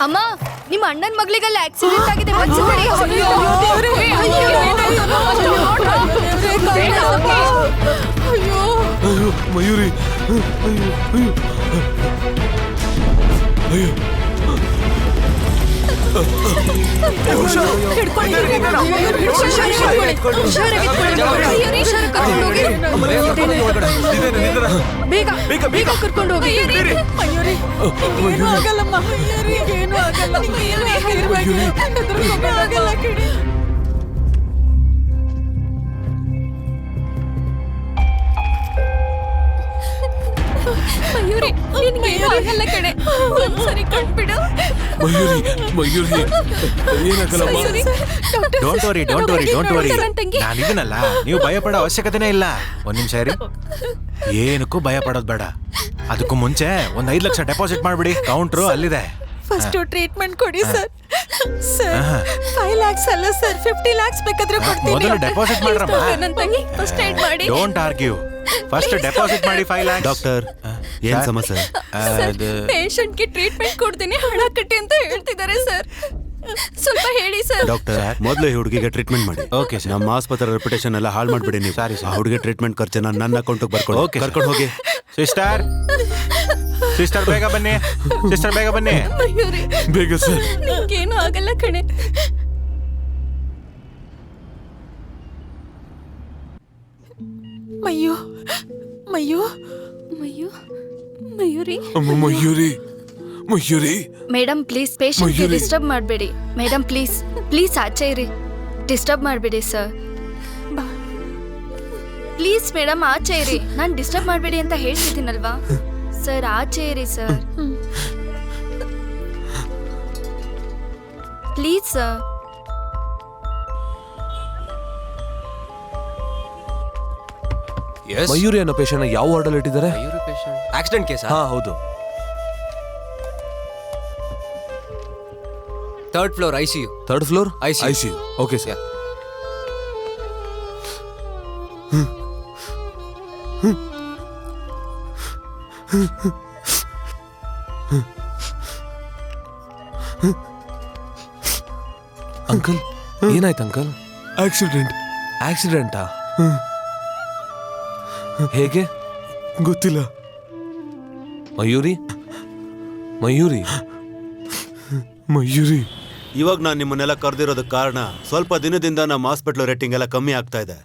ಅಮ್ಮ, ನಿಮ್ಮ ಅಣ್ಣನ ಮಗಳಿಗೆಲ್ಲ ಆಕ್ಸಿಡೆಂಟ್ ಆಗಿದೆ. ಮಯೂರಿ, ಬೇಗ ಕರ್ಕೊಂಡು ಹೋಗಿ. ಏನು ಆಗಲ್ಲಮ್ಮ, ಏನು ಆಗಲ್ಲ ಕಣೆ. ಮಯೂರಿ, ನಿನಗೇನು ಆಗಲ್ಲ ಕಣೆ. ಒಂದ್ಸರಿ ಕಣ್ಬಿಡು. ಮಯೂರಿ, ಮಯೂರಿ, ಏನಾಗಲ್ಲಮ್ಮ. ಡೋಂಟ್ ವರಿ, ನಾನಿದ್ದೀನಲ್ಲ, ನೀವು ಭಯ ಪಡೋ ಅವಶ್ಯಕತೆನೇ ಇಲ್ಲ. ಒಂದ್ ನಿಮಿಷ ಇರಿ, ಏನಕ್ಕೂ ಭಯ ಪಡೋದ್ ಬೇಡ. ಅದಕ್ಕೂ ಮುಂಚೆ 5 ಲಕ್ಷ ಡೆಪಾಸಿಟ್ ಮಾಡ್ಬಿಡಿ. ಕೌಂಟ್ರು ಅಲ್ಲಿದೆ. ಫಸ್ಟ್ ಟ್ರೀಟ್ಮೆಂಟ್ ಕೊಡಿ ಸರ್. ಸರ್ 5 lakhs ಅಲ್ಲ ಸರ್, 50 lakhs ಬೇಕಾದ್ರೆ ಕೊಡ್ತೀನಿ. ಮೊದಲು ಡೆಪಾಸಿಟ್ ಮಾಡ್ರಮ್ಮ. ನನ್ನ ತಂಗಿ ಫಸ್ಟ್ ಏಡ್ ಮಾಡಿ. ಡೋಂಟ್ ಆರ್ಗ್ಯೂ, ಫಸ್ಟ್ ಡೆಪಾಸಿಟ್ ಮಾಡಿ 5 lakhs. ಡಾಕ್ಟರ್, ಏನ್ ಸಮಸ್ಯೆ? ಪೇಷಂಟ್ಗೆ ಟ್ರೀಟ್ಮೆಂಟ್ ಕೊಡ್ತೀನಿ, ಹಣ ಕಟ್ಟಿ ಅಂತ ಹೇಳ್ತಿದ್ದಾರೆ ಸರ್. ಸ್ವಲ್ಪ ಹೇಳಿ ಸರ್. ಡಾಕ್ಟರ್, ಮೊದಲು ಈ ಹುಡುಗಿಗೆ ಟ್ರೀಟ್ಮೆಂಟ್ ಮಾಡಿ. Okay sir. ನಮ್ಮ ಆಸ್ಪತ್ರೆ ರೆಪ್ಯುಟೇಷನ್ ಎಲ್ಲ ಹಾಳು ಮಾಡ್ಬಿಡಿ ನೀವು. Sorry sir. ಆ ಹುಡುಗಿ ಟ್ರೀಟ್ಮೆಂಟ್ ಖರ್ಚನ್ನ ನನ್ನ ಅಕೌಂಟ್ಗೆ ಬರ್ಕೊಂಡು ಓಕೆ, ಕರ್ಕೊಂಡು ಹೋಗಿ. ಸಿಸ್ಟರ್ ಬೇಗ ಬನ್ನಿ. ಸಿಸ್ಟರ್ ಬೇಗ ಬನ್ನಿ. ಮಯೂರಿ, ಬೇಗ ಸರ್. ನಿಂಗೇನು ಆಗಲ್ಲ ಕಣೆ. ಮಯ್ಯೋ ಮಯ್ಯೋ ಮಯೂ ಮಯೂರಿ. ಮಯೂರಿ, ಮಯೂರಿ. ಮೇಡಮ್ ಪ್ಲೀಸ್, ಪೇಷಂಟ್ಗೆ ಮಯೂರಿ. ಡಿಸ್ಟರ್ಬ್ ಮಾಡಬೇಡಿ. ಮೇಡಮ್ ಪ್ಲೀಸ್, ಪ್ಲೀಸ್ ಆಚೆ ಇರಿ. ಡಿಸ್ಟರ್ಬ್ ಮಾಡಬೇಡಿ ಸರ್. ಪ್ಲೀಸ್ ಮೇಡಮ್ ಆಚೆ ಇರಿ. ನಾನು ಡಿಸ್ಟರ್ಬ್ ಮಾಡಬೇಡಿ ಅಂತ ಹೇಳ್ತಿದ್ದೀನಲ್ವಾ ಸರ್. ಆಚೆ ಇರಿ ಸರ್, ಪ್ಲೀಸ್ ಸರ್. ಮಯೂರಿ ಅನ್ನೋ ಪೇಷಂಟ್ ಯಾವ ವಾರ್ಡ್ ಅಲ್ಲಿ ಇಟ್ಟಿದ್ದಾರೆ? Accident case. ಹಾ ಹೌದು. 3rd floor ICU. 3rd floor ICU. ICU. Okay sir. Uncle, ಏನಾಯ್ತು ಅಂಕಲ್? ಆಕ್ಸಿಡೆಂಟ್. ಆಕ್ಸಿಡೆಂಟಾ? ಹೇಗೆ? ಗೊತ್ತಿಲ್ಲ. ಮಯೂರಿ, ಮಯೂರಿ, ಮಯೂರಿ. ಇವಾಗ ನಾನು ನಿಮ್ಮನ್ನೆಲ್ಲ ಕರೆದಿರೋದಕ್ಕೆ ಕಾರಣ ಸ್ವಲ್ಪ ದಿನದಿಂದ ನಮ್ಮ ಹಾಸ್ಪಿಟ್ಲ್ ರೇಟಿಂಗ್ ಎಲ್ಲ ಕಮ್ಮಿ ಆಗ್ತಾ ಇದೆ.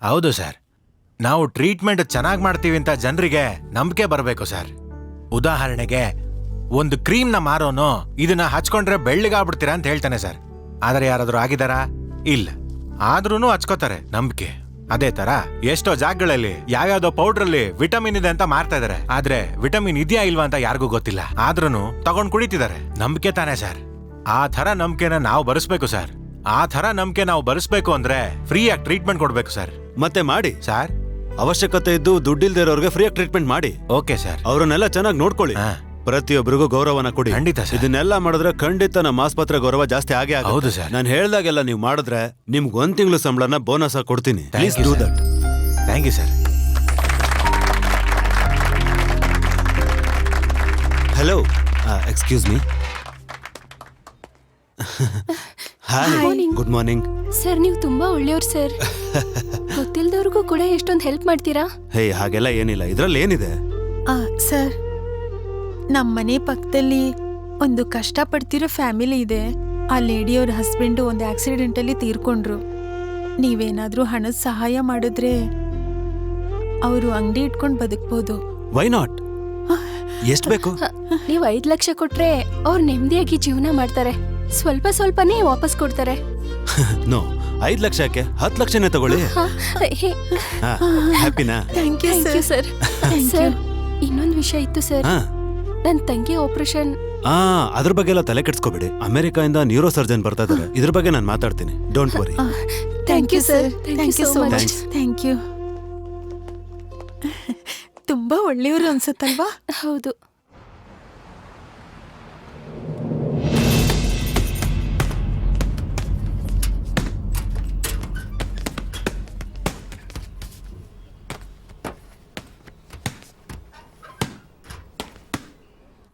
ಹೌದು ಸರ್, ನಾವು ಟ್ರೀಟ್ಮೆಂಟ್ ಚೆನ್ನಾಗಿ ಮಾಡ್ತೀವಿ ಅಂತ ಜನರಿಗೆ ನಂಬಿಕೆ ಬರಬೇಕು ಸರ್. ಉದಾಹರಣೆಗೆ, ಒಂದು ಕ್ರೀಮ್ನ ಮಾರೋನು ಇದನ್ನ ಹಚ್ಕೊಂಡ್ರೆ ಬೆಳ್ಳಗಾಗ್ಬಿಡ್ತೀರಾ ಅಂತ ಹೇಳ್ತಾನೆ ಸರ್. ಆದ್ರೆ ಯಾರಾದ್ರೂ ಆಗಿದಾರಾ? ಇಲ್ಲ. ಆದ್ರೂನು ಹಚ್ಕೋತಾರೆ, ನಂಬಿಕೆ. ಅದೇ ತರ ಎಷ್ಟೋ ಜಾಗಗಳಲ್ಲಿ ಯಾವ್ಯಾವ್ದೋ ಪೌಡ್ರಲ್ಲಿ ವಿಟಮಿನ್ ಇದೆ ಅಂತ ಮಾರ್ತಾ ಇದಾರೆ. ಆದ್ರೆ ವಿಟಮಿನ್ ಇದೆಯಾ ಇಲ್ವಾ ಅಂತ ಯಾರಿಗೂ ಗೊತ್ತಿಲ್ಲ. ಆದ್ರೂನು ತಗೊಂಡ್ ಕುಡಿತಿದ್ದಾರೆ. ನಂಬಿಕೆ ತಾನೇ ಸರ್. ಆ ತರ ನಂಬಿಕೆನ ನಾವು ಬರೆಸ್ಬೇಕು ಸರ್. ಆ ತರ ನಂಬಿಕೆ ನಾವು ಬರೆಸ್ಬೇಕು ಅಂದ್ರೆ ಫ್ರೀ ಆಗಿ ಟ್ರೀಟ್ಮೆಂಟ್ ಕೊಡ್ಬೇಕು ಸರ್. ಮತ್ತೆ ಮಾಡಿ ಸರ್. ಅವಶ್ಯಕತೆ ಇದ್ದು ದುಡ್ಡಿಲ್ದೇ ಇರೋರಿಗೆ ಫ್ರೀ ಆಗಿ ಟ್ರೀಟ್ಮೆಂಟ್ ಮಾಡಿ. Okay sir. ಅವ್ರನ್ನೆಲ್ಲ ಚೆನ್ನಾಗಿ ನೋಡ್ಕೊಳ್ಳಿ. ಪ್ರತಿಯೊಬ್ಬರಿಗೂ ಗೌರವನ ಕೊಡಿ. ಖಂಡಿತ ಸರ್. ಇದನ್ನೆಲ್ಲ ಮಾಡಿದ್ರೆ ಖಂಡಿತ ನಮ್ಮ ಆಸ್ಪತ್ರೆ ಗೌರವ ಜಾಸ್ತಿ ಆಗೇ ಆಗುತ್ತೆ. ಹೌದು ಸರ್. ನಾನು ಹೇಳ್ದಾಗೆಲ್ಲ ನೀವು ಮಾಡಿದ್ರೆ ನಿಮ್ಗೆ 1 ತಿಂಗಳು ಸಂಬಳನ ಬೋನಸ್ ಆಗಿ ಕೊಡ್ತೀನಿ. Please do that. Thank you sir. Hello, excuse me. Hi, good morning. Sir, ನೀವು ತುಂಬಾ ಒಳ್ಳೆಯವ್ರು ಸರ್. ಗೊತ್ತಿಲ್ದವ್ರಿಗೂ ಕೂಡ ಎಷ್ಟೊಂದು ಹೆಲ್ಪ್ ಮಾಡ್ತೀರಾ. ಹೇ, ಹಾಗೆಲ್ಲ ಏನಿಲ್ಲ. ಇದ್ರಲ್ಲಿ ಏನಿದೆ? ಸರ್, ನಮ್ಮ ಮನೆ ಪಕ್ಕದಲ್ಲಿ ಒಂದು ಕಷ್ಟಪಡ್ತಿರೋ ಫ್ಯಾಮಿಲಿ ಇದೆ. ಆ ಲೇಡಿಯವ್ರ ಹಸ್ಬೆಂಡು ಒಂದು ಆಕ್ಸಿಡೆಂಟಲ್ಲಿ ತೀರ್ಕೊಂಡ್ರು. ನೀವೇನಾದ್ರೂ ಹಣದ ಸಹಾಯ ಮಾಡಿದ್ರೆ ಅವರು ಅಂಗಡಿ ಇಟ್ಕೊಂಡು ಬದುಕ್ಬೋದು. Why not? ಎಷ್ಟು ಬೇಕು? ನೀವು 5 ಲಕ್ಷ ಕೊಟ್ರೆ ಅವ್ರು ನೆಮ್ಮದಿಯಾಗಿ ಜೀವನ ಮಾಡ್ತಾರೆ. ಸ್ವಲ್ಪ ಸ್ವಲ್ಪನೇ ವಾಪಸ್ ಕೊಡ್ತಾರೆ. ನೋ, 5 ಲಕ್ಷಕ್ಕೆ 10 ಲಕ್ಷನೇ ತಗೊಳ್ಳಿ. ಹ್ಯಾಪಿನಾ? Thank you sir. ಸರ್, ಇನ್ನೊಂದು ವಿಷಯ ಇತ್ತು ಸರ್. ಹಾ, ನನ್ನ ತಂಗಿ ಆಪರೇಷನ್. ಅದ್ರ ಬಗ್ಗೆ ಎಲ್ಲ ತಲೆ ಕೆಡ್ಸ್ಕೋಬೇಡಿ. ಅಮೆರಿಕಾಯಿಂದ ನ್ಯೂರೋ ಸರ್ಜನ್ ಬರ್ತಾ ಇದಾರೆ. ಇದ್ರ ಬಗ್ಗೆ ನಾನು ಮಾತಾಡ್ತೀನಿ. Don't worry. Thank you sir. Thank you so much. Thank you. ತುಂಬಾ ಒಳ್ಳೆಯವರು ಅನ್ಸುತ್ತಲ್ವಾ? ಹೌದು.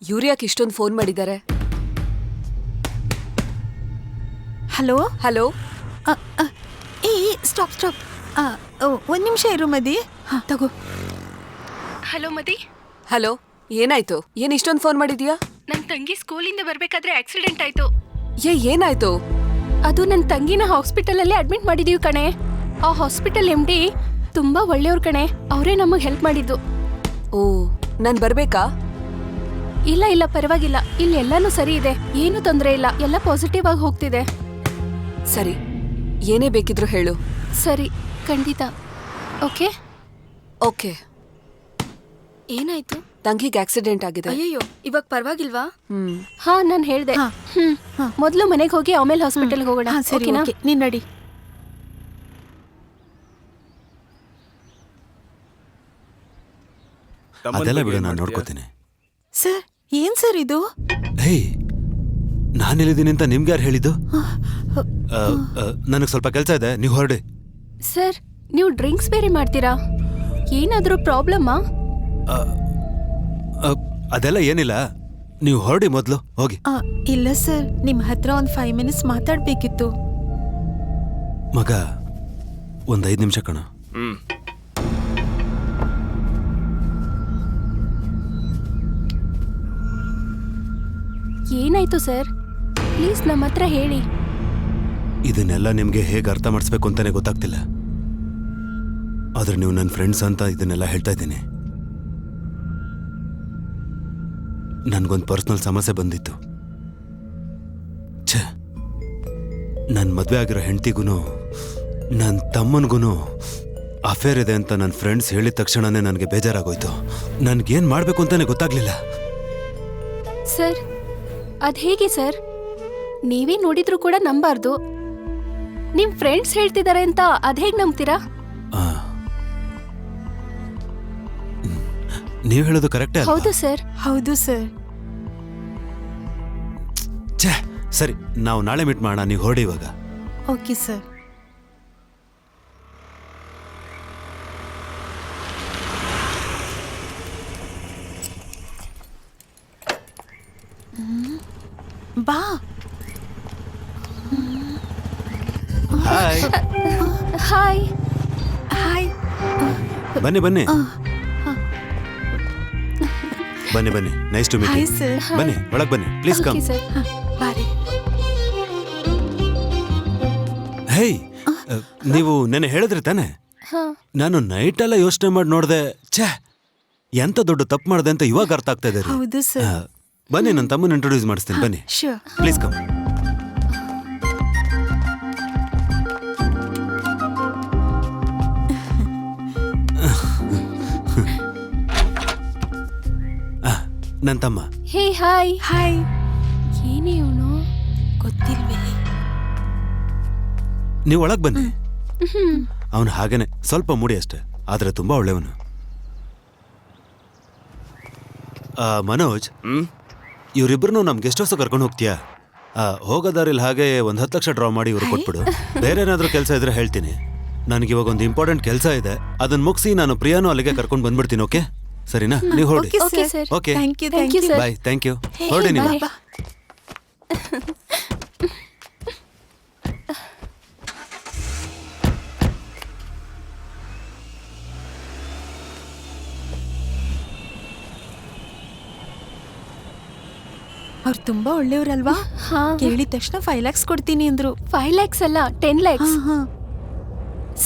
ಇವ್ರು ಯಾಕೆ ಇಷ್ಟೊಂದು ಫೋನ್ ಮಾಡಿದ್ದಾರೆ? Hello hello. ಏ ಸ್ಟಾಪ್ ಒಂದ್ ನಿಮಿಷ ಇರು ಮದಿ. ಹಾ ತಗೋ. ಹಲೋ ಮದಿ. ಹಲೋ, ಏನಾಯ್ತು? ಏನ್ ಇಷ್ಟೊಂದು ಫೋನ್ ಮಾಡಿದ್ಯಾ? ನನ್ ತಂಗಿ ಸ್ಕೂಲಿಂದ ಬರ್ಬೇಕಾದ್ರೆ ಆಕ್ಸಿಡೆಂಟ್ ಆಯ್ತು. ಏನಾಯ್ತು? ಅದು ನನ್ನ ತಂಗಿನ ಹಾಸ್ಪಿಟಲ್ ಅಲ್ಲಿ ಅಡ್ಮಿಟ್ ಮಾಡಿದೀವಿ ಕಣೆ. ಆ ಹಾಸ್ಪಿಟಲ್ MD ತುಂಬಾ ಒಳ್ಳೆಯವ್ರ ಕಣೆ. ಅವರೇ ನಮಗ್ ಹೆಲ್ಪ್ ಮಾಡಿದ್ದು. ಓ, ನಾನ್ ಬರ್ಬೇಕಾ? ಇಲ್ಲ ಪರವಾಗಿಲ್ಲ, ಇಲ್ಲಿ ಎಲ್ಲಾನು ಸರಿ ಇದೆ, ಏನು ತೊಂದರೆ ಇಲ್ಲ, ಎಲ್ಲ ಪಾಸಿಟಿವ್ ಆಗಿ ಹೋಗ್ತಿದೆ. ಸರಿ, ಏನೇ ಬೇಕಿದ್ರು ಹೇಳು. ಸರಿ, ಖಂಡಿತ. ಓಕೆ. ಓಕೆ. ಏನಾಯ್ತು? ತಂಗಿಗೆ ಆಕ್ಸಿಡೆಂಟ್ ಆಗಿದೆ. ಅಯ್ಯೋ, ಇವಾಗ ಪರವಾಗಿಲ್ವಾ? ಹ್ಮ್. ಹಾ, ನಾನು ಹೇಳ್ದೆ. ಮೊದ್ಲು ಮನೆಗೆ ಹೋಗಿ ಆಮೇಲೆ ಹಾಸ್ಪಿಟಲ್ಗೆ ಹೋಗೋಣ. ಹಾ ಸರಿ, ಓಕೆನಾ? ಓಕೆ, ನೀನ್ ನಡಿ. ಅದೆಲ್ಲ ಬಿಡು, ನಾನು ನೋಡ್ಕೋತೀನಿ. ಸರ್ ಏನ್ ಸರ್ ಇದು? ಹೇ, ನಾನೆಲ್ಲಿದ್ದೀನಿ ಅಂತ ನಿಮ್ಗೆ ಯಾರು ಹೇಳಿದ್ದು? ನನಗೆ ಸ್ವಲ್ಪ ಕೆಲಸ ಇದೆ, ನೀವು ಹೊರಡಿ. ಸರ್, ನೀವು ಡ್ರಿಂಕ್ಸ್ ಬೇರೆ ಮಾಡ್ತೀರಾ? ಏನಾದ್ರೂ ಪ್ರಾಬ್ಲಮ್ಮಾ? ಅದೆಲ್ಲ ಏನಿಲ್ಲ, ನೀವು ಹೊರಡಿ ಮೊದಲು, ಹೋಗಿ. ಇಲ್ಲ ಸರ್, ನಿಮ್ ಹತ್ರ ಒಂದ್ 5 ಮಿನಿಟ್ಸ್ ಮಾತಾಡ್ಬೇಕಿತ್ತು. ಮಗ, ಒಂದು 5 ನಿಮಿಷ ಕಣ. ಏನಾಯ್ತು ಸರ್? ಪ್ಲೀಸ್ ನಮ್ಮ ಹತ್ರ ಹೇಳಿ. ಇದನ್ನೆಲ್ಲ ನಿಮಗೆ ಹೇಗೆ ಅರ್ಥ ಮಾಡಿಸ್ಬೇಕು ಅಂತಾನೆ ಗೊತ್ತಾಗ್ತಿಲ್ಲ. ಆದ್ರೆ ನೀವು ನನ್ನ ಫ್ರೆಂಡ್ಸ್ ಅಂತ ಇದನ್ನೆಲ್ಲ ಹೇಳ್ತಾ ಇದ್ದೀನಿ. ನನ್ಗೊಂದು ಪರ್ಸನಲ್ ಸಮಸ್ಯೆ ಬಂದಿತ್ತು. ಛೇ, ನನ್ನ ಮದುವೆ ಆಗಿರೋ ಹೆಂಡತಿಗೂ ನನ್ನ ತಮ್ಮನಿಗೂ ಅಫೇರ್ ಇದೆ ಅಂತ ನನ್ನ ಫ್ರೆಂಡ್ಸ್ ಹೇಳಿದ ತಕ್ಷಣನೇ ನನಗೆ ಬೇಜಾರಾಗೋಯ್ತು. ನನ್ಗೇನು ಮಾಡಬೇಕು ಅಂತಾನೆ ಗೊತ್ತಾಗ್ಲಿಲ್ಲ. ಸರ್, ಅದ್ ಹೇಗೆ ಸರ್? ನೀವೇ ನೋಡಿದ್ರು ಕೂಡ ನಂಬಾರ್ದು. ನಿಮ್ ಫ್ರೆಂಡ್ಸ್ ಹೇಳ್ತಿದ್ದಾರೆ ಅಂತ ಅದ್ ಹೇಗ್ ನಂಬ್ತೀರಾ? ನೀವು ಹೇಳೋದು ಕರೆಕ್ಟೇ. ಹೌದು ಸರ್. ಹೌದು ಸರ್. ಛೇ, ಸರಿ, ನಾವು ನಾಳೆ ಮೀಟ್ ಮಾಡೋಣ, ನೀವು ಹೊರಡಿ ಇವಾಗ. Okay sir. ಬಾ. ಹಾಯ್. ಹಾಯ್. ಹಾಯ್. ಬನ್ನಿ ಬನ್ನಿ ಬನ್ನಿ ಬನ್ನಿ, nice to meet hi you. Sir. ಬನ್ನಿ, ಒಳಗೆ ಬನ್ನಿ, ಪ್ಲೀಸ್ ಕಮ್. Okay sir. ಬಾರಿ. ಹೇಯ್, ನೀವು ನೆನೆ ಹೇಳಿದ್ರಿ ತಾನೆ? ಹಾ. ನಾನು ನೈಟ್ ಎಲ್ಲ ಯೋಚನೆ ಮಾಡಿ ನೋಡ್ದೆ. ಛೇ, ಎಂತ ದೊಡ್ಡ ತಪ್ಪು ಮಾಡಿದೆ ಅಂತ ಇವಾಗ ಅರ್ಥ ಆಗ್ತಾ ಇದೆ ರೀ. ಹೌದು ಸರ್. ಬನ್ನಿ, ನನ್ನ ತಮ್ಮನ ಇಂಟ್ರೊಡ್ಯೂಸ್ ಮಾಡಿಸ್ತೀನಿ, ಬನ್ನಿ ಶ್ಯೂರ್. Please come. ನನ್ನ ತಮ್ಮ. ಹೇ, ಹಾಯ್. ಹಾಯ್. ಏನೇ ಇವನು? ಗೊತ್ತಿಲ್ವೇ? ನೀವು ಒಳಗೆ ಬನ್ನಿ. ಅವನು ಹಾಗೇನೆ, ಸ್ವಲ್ಪ ಮೂಡಿ ಅಷ್ಟೆ, ಆದ್ರೆ ತುಂಬಾ ಒಳ್ಳೆಯವನು. ಮನೋಜ್, ಇವರಿಬ್ಬರನ್ನು ನಮ್ ಗೆಸ್ಟ್ ಹೌಸ್ ಕರ್ಕೊಂಡು ಹೋಗ್ತೀಯಾ? ಹೋಗೋದಾರಿಲ್ಲಿ ಹಾಗೆ 10 ಲಕ್ಷ ಡ್ರಾ ಮಾಡಿ ಇವ್ರು ಕೊಟ್ಬಿಡು. ಬೇರೆ ಏನಾದ್ರೂ ಕೆಲಸ ಇದ್ರೆ ಹೇಳ್ತೀನಿ. ನನಗೆ ಇವಾಗ ಒಂದು ಇಂಪಾರ್ಟೆಂಟ್ ಕೆಲಸ ಇದೆ, ಅದನ್ನ ಮುಗಿಸಿ ನಾನು ಪ್ರಿಯಾನು ಅಲ್ಲಿಗೆ ಕರ್ಕೊಂಡು ಬಂದ್ಬಿಡ್ತೀನಿ. ಓಕೆ, ಸರಿನಾ? ನೀವು ಹೊರಡಿ. Okay sir. Okay, thank you. Thank you, sir. Bye. Thank you. ಹೊರಡಿ ನೀವು. bye. ಅವ್ರು ತುಂಬಾ ಒಳ್ಳೆಯವ್ರಲ್ವಾ? ಹಾ. ಕೇಳಿದ ತಕ್ಷಣ 5 lakhs ಕೊಡ್ತೀನಿ ಅಂದ್ರು. 5 lakhs ಅಲ್ಲ, 10 lakhs. ಹಾ.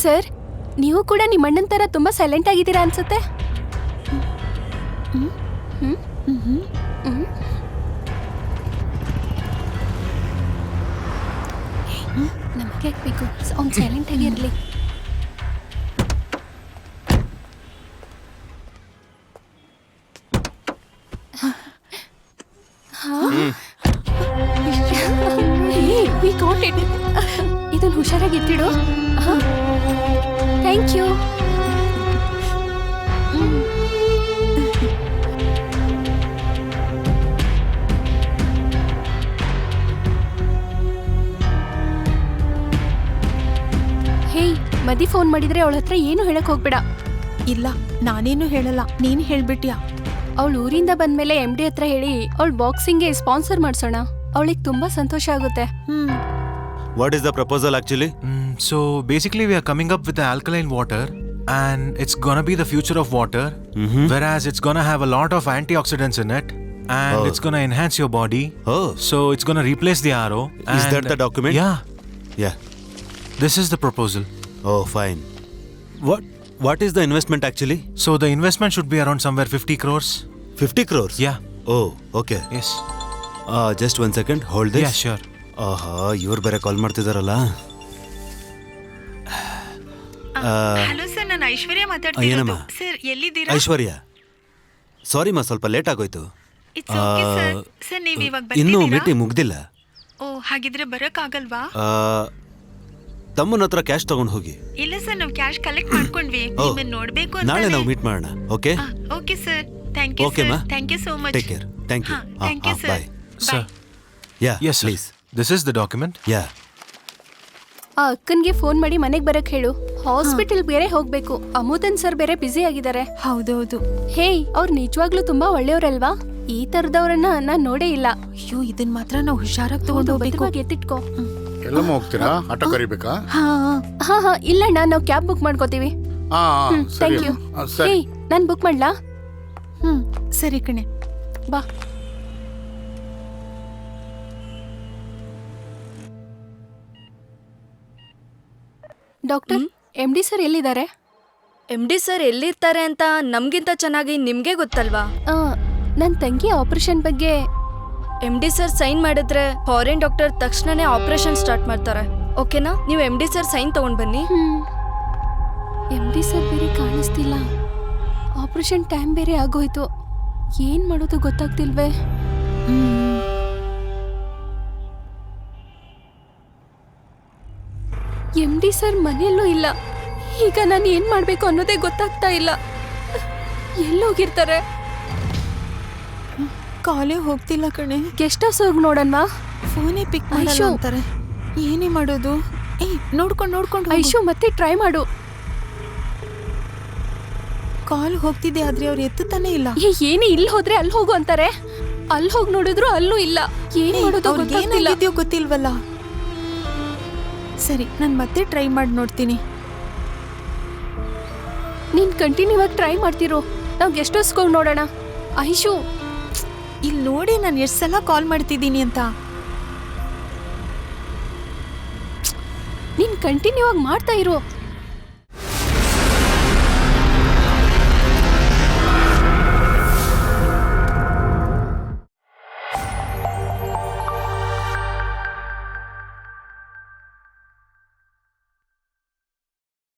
ಸರ್, ನೀವು ಕೂಡ ನಿಮ್ಮ ಅಣ್ಣನ ತರ ತುಂಬಾ ಸೈಲೆಂಟ್ ಆಗಿದ್ದೀರಾ ಅನ್ಸುತ್ತೆ. ನಮಗೆ ಬೇಕು, ಅವ್ನು ಸೈಲೆಂಟ್ ಆಗಿರ್ಲಿ. ಇದನ್ನ ಹುಷಾರಾಗಿ ಇಟ್ಟಿಡು. Thank you. ಹೇ, ಮದಿ ಫೋನ್ ಮಾಡಿದ್ರೆ ಅವಳ ಹತ್ರ ಏನು ಹೇಳಕ್ ಹೋಗ್ಬೇಡ. ಇಲ್ಲ, ನಾನೇನು ಹೇಳಲ್ಲ, ನೀನ್ ಹೇಳ್ಬಿಟ್ಯಾ. ಅವಳು ಊರಿಂದ ಬಂದ್ಮೇಲೆ MD ಹತ್ರ ಹೇಳಿ ಅವಳು ಬಾಕ್ಸಿಂಗ್ಗೆ ಸ್ಪಾನ್ಸರ್ ಮಾಡ್ಸೋಣ. ಅವಳಿಗೆ ತುಂಬಾ ಸಂತೋಷ ಆಗುತ್ತೆ. What is the proposal actually? So basically, we are coming up with the alkaline water, and it's gonna be the future of water. Whereas it's gonna have a lot of antioxidants in it, and it's gonna enhance your body. Oh, So it's gonna replace the RO. Is and- that the document? Yeah, yeah. this is the proposal. Oh fine. What is the investment actually? So the investment should be around somewhere 50 crores. 50 crores? Yeah. Oh okay. Yes. Just 1 second, hold this. Yeah, sure. ಆಹಾ, ಇವ್ರು ಬೇರೆ ಕಾಲ್ ಮಾಡ್ತಿದಾರಲ್ಲ. Hello sir, ನಾನು ಐಶ್ವರ್ಯ ಏನಮ್ಮ? ಮಾತಾಡ್ತಿರೋದು. Sir ಎಲ್ಲಿದ್ದೀರಾ? ಐಶ್ವರ್ಯ, ಸಾರಿ ಮಾ, ಸ್ವಲ್ಪ late ಆಗೋಯ್ತು. It's okay sir. ಸರ್ ನೀವು ಇವಾಗ ಇನ್ನೂ ಬರ್ತಿದ್ದೀರಾ? ಮೀಟಿಂಗ್ ಮುಗ್ದಿಲ್ಲ. ಓ, ಹಾಗಿದ್ರೆ ಬರೋಕ್ಕಾಗಲ್ವಾ? ತಮ್ಮನ ಹತ್ರ ಕ್ಯಾಶ್ ತಗೊಂಡು ಹೋಗಿ. ಇಲ್ಲ ಸರ್, ನಾವು ಕ್ಯಾಶ್ ಕಲೆಕ್ಟ್ ಮಾಡ್ಕೊಂಡ್ವಿ. ಓ, ನಿಮ್ಮನ್ನ ನೋಡ್ಬೇಕು ಅಂತ. ನಾಳೆ ನಾವು ಮೀಟ್ ಮಾಡೋಣ. Okay okay sir, thank you okay sir. ಮಾ, thank you so much. Take care. Thank you. Thank you sir. Bye. Sir. Yeah Yes, sir. Please. This is the document. Yeah. ಆ ಅಕ್ಕನ್ಗೆ ಫೋನ್ ಮಾಡಿ ಮನೆಗ್ ಬರಕ್ ಹೇಳು. Hospital ಬೇರೆ ಹೋಗ್ಬೇಕು. ಅಮೋದನ್ sir ಬೇರೆ ಬ್ಯುಸಿ ಆಗಿದ್ದಾರೆ. ಹೌದೌದು. ಹೇಯ್, ಅವ್ರು ನಿಜವಾಗ್ಲೂ ತುಂಬಾ ಒಳ್ಳೆಯವ್ರಲ್ವಾ? ಈ ತರದವ್ರನ್ನ ನಾನ್ ನೋಡೇ ಇಲ್ಲ. ಅಯ್ಯೋ, ಇದನ್ ಮಾತ್ರ ನಾವು ಹುಷಾರಾಗಿ ತಗೊಂಡು ಹೋಗ್ಬೇಕು. ಭದ್ರವಾಗಿ ಎತ್ತಿಟ್ಕೋ. ಎಲ್ಲಮ್ಮ ಹೋಗ್ತೀರಾ? ಆಟೋ ಕರಿಬೇಕಾ? ಹಾ ಹಾ, ಇಲ್ಲಣ್ಣ, ನಾವು ಕ್ಯಾಬ್ ಬುಕ್ ಮಾಡ್ಕೋತೀವಿ. ಹಾ ಸರಿ ಥ್ಯಾಂಕ್ ಯು. ಅಮ್ಮ. ಸರಿ. ಹೇಯ್, ನಾನ್ ಬುಕ್ ಮಾಡ್ಲಾ? ಸರಿ ಕಣೆ. ಬಾ. ಡಾಕ್ಟರ್, MD ಸರ್ ಎಲ್ಲಿದ್ದಾರೆ? MD ಸರ್ ಎಲ್ಲಿರ್ತಾರೆ ಅಂತ ನಮ್ಗಿಂತ ಚೆನ್ನಾಗಿ ನಿಮ್ಗೆ ಗೊತ್ತಲ್ವಾ? ನನ್ನ ತಂಗಿ ಆಪರೇಷನ್ ಬಗ್ಗೆ. MD ಸರ್ ಸೈನ್ ಮಾಡಿದ್ರೆ ಫಾರಿನ್ ಡಾಕ್ಟರ್ ತಕ್ಷಣನೇ ಆಪರೇಷನ್ ಸ್ಟಾರ್ಟ್ ಮಾಡ್ತಾರೆ. ಓಕೆನಾ? ನೀವು MD ಸರ್ ಸೈನ್ ತಗೊಂಡ್ ಬನ್ನಿ. MD ಸರ್ ಬೇರೆ ಕಾಣಿಸ್ತಿಲ್ಲ. ಆಪರೇಷನ್ ಟೈಮ್ ಬೇರೆ ಆಗೋಯ್ತು. ಏನ್ ಮಾಡೋದು ಗೊತ್ತಾಗ್ತಿಲ್ವೇ? MD ಸರ್ ಮನೆಯಲ್ಲೂ ಇಲ್ಲ. ಈಗ ನಾನು ಏನ್ ಮಾಡ್ಬೇಕು ಅನ್ನೋದೇ ಗೊತ್ತಾಗ್ತಾ ಇಲ್ಲ. ಎಲ್ಲೋಗಿರ್ತಾರೆ? ಕಾಲೇ ಹೋಗ್ತಿಲ್ಲ ಕಣೆ. ಗೆಸ್ಟ್ ಹೌಸ್ ಹೋಗಿ ನೋಡನ್ವಾ? ಫೋನೇ ಪಿಕ್ ಮಾಡಲ್ಲ ಐಶು. ಅಂತಾರೆ. ಏನೇ ಮಾಡೋದು? ನೋಡ್ಕೊಂಡು ಹೋಗು. ಐಶು, ಮತ್ತೆ ಟ್ರೈ ಮಾಡು. ಕಾಲ್ ಹೋಗ್ತಿದೆ, ಆದ್ರೆ ಅವ್ರು ಎತ್ತುತ್ತಾನೆ ಇಲ್ಲ. ಏನೇ ಇಲ್ಲಿ ಹೋದ್ರೆ ಅಲ್ಲಿ ಹೋಗು ಅಂತಾರೆ. ಅಲ್ಲಿ ಹೋಗಿ ನೋಡಿದ್ರು ಅಲ್ಲೂ ಇಲ್ಲ. ಏನ್ ಮಾಡೋದು ಗೊತ್ತಾಗ್ತಿಲ್ಲ. ಏನಾಗಿದ್ಯೋ ಗೊತ್ತಿಲ್ವಲ್ಲ. ಸರಿ, ನಾನು ಮತ್ತೆ ಟ್ರೈ ಮಾಡಿ ನೋಡ್ತೀನಿ. ನೀನ್ ಕಂಟಿನ್ಯೂ ಆಗಿ ಟ್ರೈ ಮಾಡ್ತಿರೋ. ನಾವು ಗೆಸ್ಟ್ ಹೌಸ್ಗೆ ಹೋಗಿ ನೋಡೋಣ. ಐಶು, ಇಲ್ಲಿ ನೋಡಿ, ನಾನು ಎಷ್ಟು ಸಲ ಕಾಲ್ ಮಾಡ್ತಿದ್ದೀನಿ ಅಂತ. ನೀನ್ ಕಂಟಿನ್ಯೂ ಆಗಿ ಮಾಡ್ತಾ ಇರೋ.